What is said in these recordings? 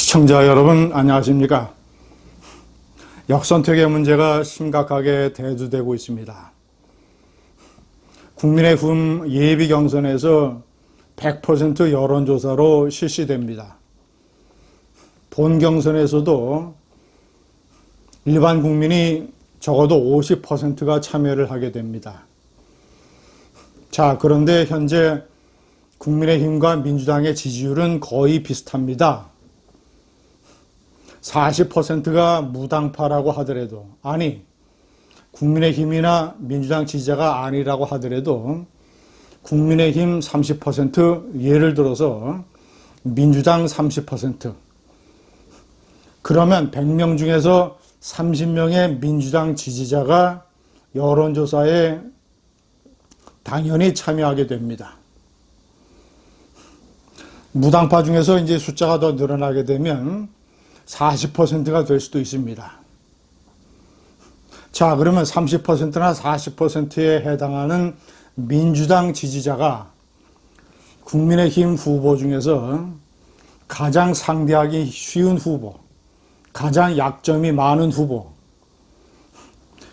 시청자 여러분 안녕하십니까? 역선택의 문제가 심각하게 대두되고 있습니다. 국민의힘 예비경선에서 100% 여론조사로 실시됩니다. 본경선에서도 일반 국민이 적어도 50%가 참여를 하게 됩니다. 자, 그런데 현재 국민의힘과 민주당의 지지율은 거의 비슷합니다. 40%가 무당파라고 하더라도, 아니, 국민의힘이나 민주당 지지자가 아니라고 하더라도 국민의힘 30%, 예를 들어서 민주당 30%, 그러면 100명 중에서 30명의 민주당 지지자가 여론조사에 당연히 참여하게 됩니다. 무당파 중에서 이제 숫자가 더 늘어나게 되면 40%가 될 수도 있습니다. 자, 그러면 30%나 40%에 해당하는 민주당 지지자가 국민의힘 후보 중에서 가장 상대하기 쉬운 후보, 가장 약점이 많은 후보,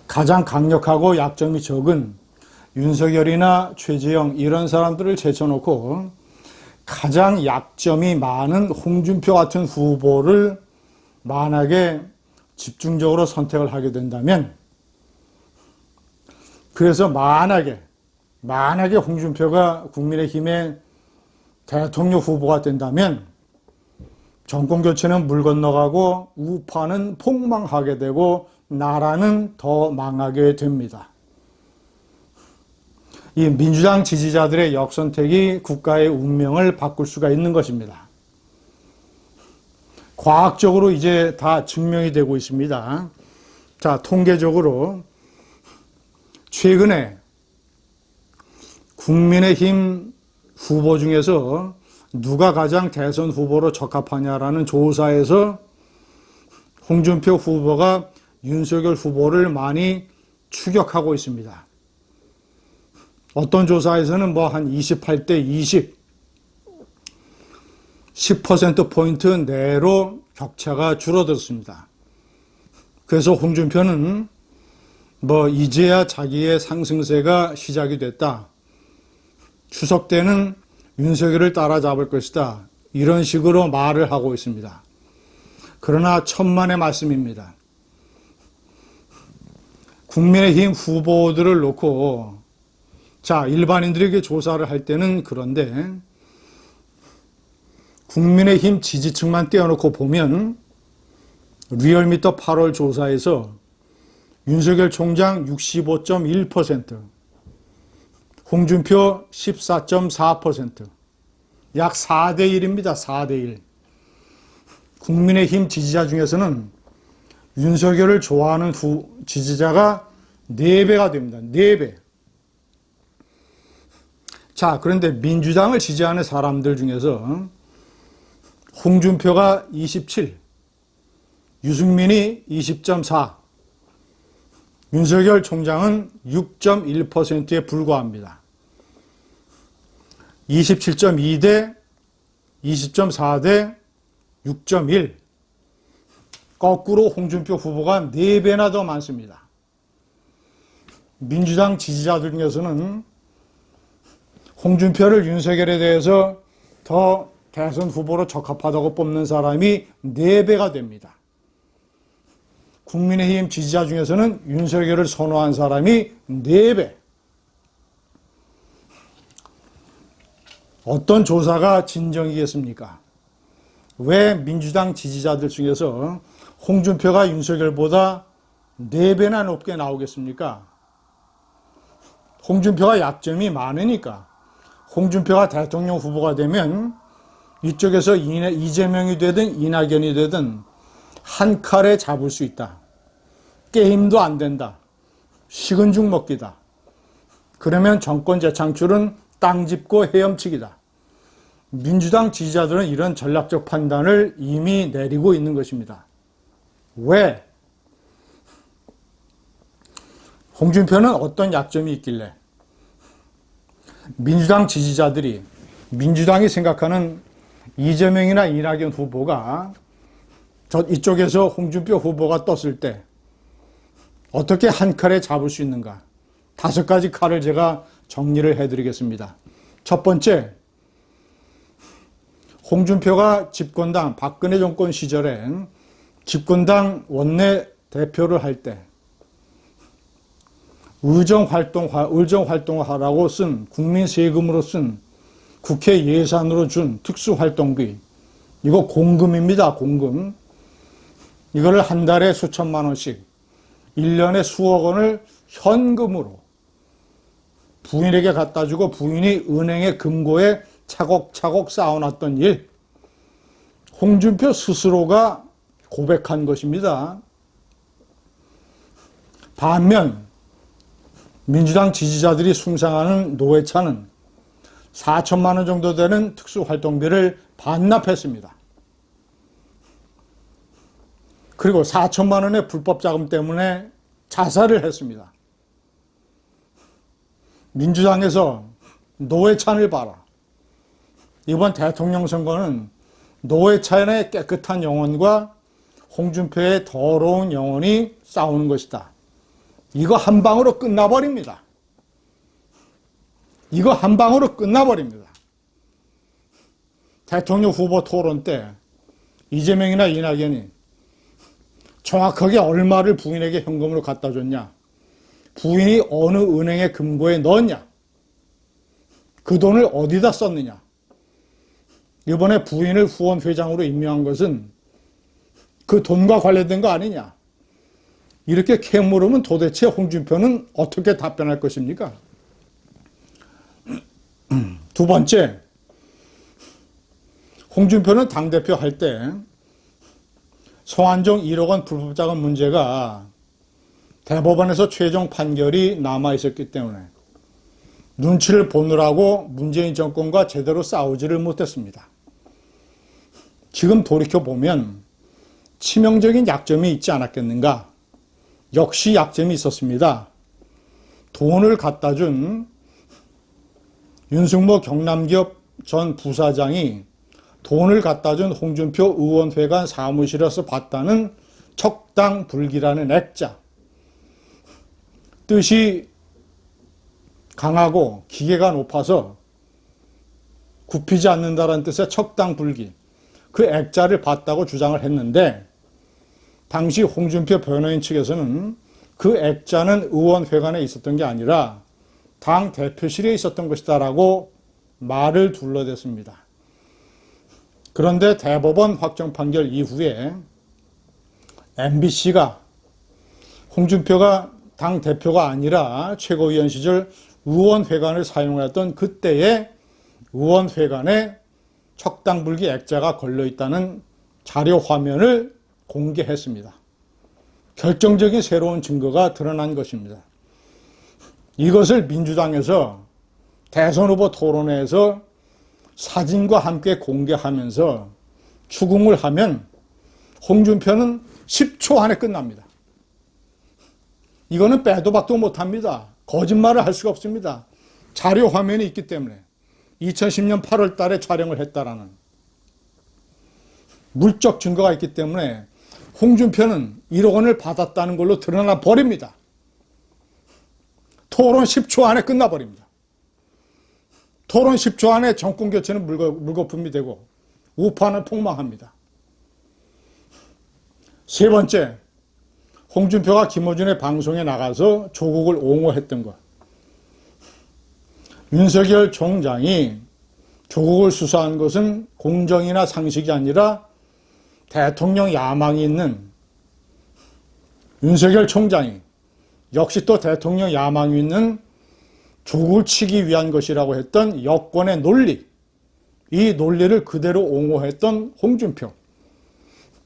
가장 강력하고 약점이 적은 윤석열이나 최재형 이런 사람들을 제쳐놓고 가장 약점이 많은 홍준표 같은 후보를 만약에 집중적으로 선택을 하게 된다면, 그래서 만약에 홍준표가 국민의힘의 대통령 후보가 된다면 정권 교체는 물 건너가고 우파는 폭망하게 되고 나라는 더 망하게 됩니다. 이 민주당 지지자들의 역선택이 국가의 운명을 바꿀 수가 있는 것입니다. 과학적으로 이제 다 증명이 되고 있습니다. 자, 통계적으로 최근에 국민의힘 후보 중에서 누가 가장 대선 후보로 적합하냐라는 조사에서 홍준표 후보가 윤석열 후보를 많이 추격하고 있습니다. 어떤 조사에서는 한 28대 20, 10%포인트 내로 격차가 줄어들었습니다. 그래서 홍준표는 이제야 자기의 상승세가 시작이 됐다. 추석 때는 윤석열을 따라잡을 것이다. 이런 식으로 말을 하고 있습니다. 그러나 천만의 말씀입니다. 국민의힘 후보들을 놓고, 자, 일반인들에게 조사를 할 때는 그런데 국민의힘 지지층만 떼어놓고 보면 리얼미터 8월 조사에서 윤석열 총장 65.1%, 홍준표 14.4%, 약 4대 1입니다. 4대 1. 국민의힘 지지자 중에서는 윤석열을 좋아하는 지지자가 4배가 됩니다. 4배. 자, 그런데 민주당을 지지하는 사람들 중에서 홍준표가 27, 유승민이 20.4, 윤석열 총장은 6.1%에 불과합니다. 27.2대 20.4대 6.1. 거꾸로 홍준표 후보가 4배나 더 많습니다. 민주당 지지자들 중에서는 홍준표를 윤석열에 대해서 더 대선 후보로 적합하다고 뽑는 사람이 4배가 됩니다. 국민의힘 지지자 중에서는 윤석열을 선호한 사람이 4배. 어떤 조사가 진정이겠습니까? 왜 민주당 지지자들 중에서 홍준표가 윤석열보다 4배나 높게 나오겠습니까? 홍준표가 약점이 많으니까. 홍준표가 대통령 후보가 되면 이쪽에서 이재명이 되든 이낙연이 되든 한 칼에 잡을 수 있다. 게임도 안 된다. 식은 죽 먹기다. 그러면 정권 재창출은 땅 짚고 헤엄치기다. 민주당 지지자들은 이런 전략적 판단을 이미 내리고 있는 것입니다. 왜? 홍준표는 어떤 약점이 있길래? 민주당 지지자들이, 민주당이 생각하는 이재명이나 이낙연 후보가 이쪽에서 홍준표 후보가 떴을 때 어떻게 한 칼에 잡을 수 있는가? 5가지 칼을 제가 정리를 해드리겠습니다. 첫 번째, 홍준표가 집권당 박근혜 정권 시절에 집권당 원내 대표를 할 때 의정활동을 하라고 쓴 국민 세금으로 쓴 국회 예산으로 준 특수활동비, 이거 공금입니다. 공금. 이거를 한 달에 수천만 원씩 1년에 수억 원을 현금으로 부인에게 갖다 주고 부인이 은행의 금고에 차곡차곡 쌓아놨던 일, 홍준표 스스로가 고백한 것입니다. 반면 민주당 지지자들이 숭상하는 노회찬은 4천만 원 정도 되는 특수활동비를 반납했습니다. 그리고 4천만 원의 불법 자금 때문에 자살을 했습니다. 민주당에서 노회찬을 봐라. 이번 대통령 선거는 노회찬의 깨끗한 영혼과 홍준표의 더러운 영혼이 싸우는 것이다. 이거 한 방으로 끝나버립니다. 이거 한 방으로 끝나버립니다. 대통령 후보 토론 때 이재명이나 이낙연이 정확하게 얼마를 부인에게 현금으로 갖다 줬냐, 부인이 어느 은행의 금고에 넣었냐, 그 돈을 어디다 썼느냐, 이번에 부인을 후원회장으로 임명한 것은 그 돈과 관련된 거 아니냐, 이렇게 캐 물으면 도대체 홍준표는 어떻게 답변할 것입니까? 두 번째, 홍준표는 당대표 할 때 성완종 1억 원 불법 자금 문제가 대법원에서 최종 판결이 남아 있었기 때문에 눈치를 보느라고 문재인 정권과 제대로 싸우지를 못했습니다. 지금 돌이켜보면 치명적인 약점이 있지 않았겠는가? 역시 약점이 있었습니다. 돈을 갖다 준 윤승모 경남기업 전 부사장이 돈을 갖다 준 홍준표 의원회관 사무실에서 봤다는 척당불기라는 액자. 뜻이 강하고 기계가 높아서 굽히지 않는다는 뜻의 척당불기. 그 액자를 봤다고 주장을 했는데 당시 홍준표 변호인 측에서는 그 액자는 의원회관에 있었던 게 아니라 당 대표실에 있었던 것이다라고 말을 둘러댔습니다. 그런데 대법원 확정 판결 이후에 MBC가 홍준표가 당 대표가 아니라 최고위원 시절 의원회관을 사용했던 그때의 의원회관에 척당불기 액자가 걸려있다는 자료 화면을 공개했습니다. 결정적인 새로운 증거가 드러난 것입니다. 이것을 민주당에서 대선 후보 토론회에서 사진과 함께 공개하면서 추궁을 하면 홍준표는 10초 안에 끝납니다. 이거는 빼도 박도 못합니다. 거짓말을 할 수가 없습니다. 자료 화면이 있기 때문에 2010년 8월 달에 촬영을 했다라는 물적 증거가 있기 때문에 홍준표는 1억 원을 받았다는 걸로 드러나 버립니다. 토론 10초 안에 끝나버립니다. 토론 10초 안에 정권 교체는 물거품이 되고 우파는 폭망합니다. 세 번째, 홍준표가 김어준의 방송에 나가서 조국을 옹호했던 것. 윤석열 총장이 조국을 수사한 것은 공정이나 상식이 아니라 대통령 야망이 있는 윤석열 총장이 역시 또 대통령 야망이 있는 조국을 치기 위한 것이라고 했던 여권의 논리, 이 논리를 그대로 옹호했던 홍준표.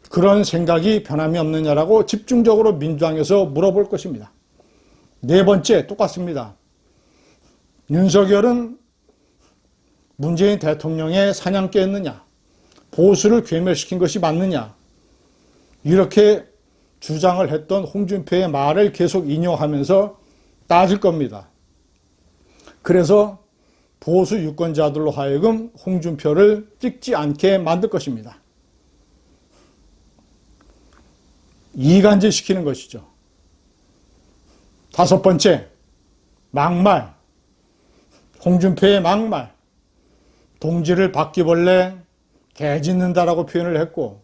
그런 생각이 변함이 없느냐라고 집중적으로 민주당에서 물어볼 것입니다. 네 번째, 똑같습니다. 윤석열은 문재인 대통령의 사냥개였느냐, 보수를 괴멸시킨 것이 맞느냐, 이렇게 주장을 했던 홍준표의 말을 계속 인용하면서 따질 겁니다. 그래서 보수 유권자들로 하여금 홍준표를 찍지 않게 만들 것입니다. 이간질시키는 것이죠. 다섯 번째, 막말. 홍준표의 막말. 동지를 바퀴벌레 개 짖는다라고 표현을 했고,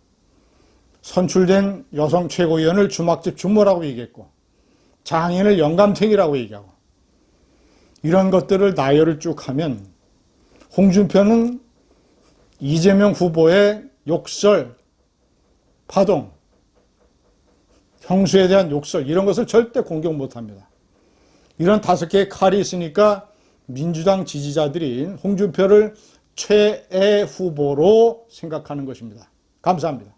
선출된 여성 최고위원을 주막집 주모라고 얘기했고, 장인을 영감탱이라고 얘기하고, 이런 것들을 나열을 쭉 하면 홍준표는 이재명 후보의 욕설, 파동, 형수에 대한 욕설, 이런 것을 절대 공격 못합니다. 이런 다섯 개의 칼이 있으니까 민주당 지지자들이 홍준표를 최애 후보로 생각하는 것입니다. 감사합니다.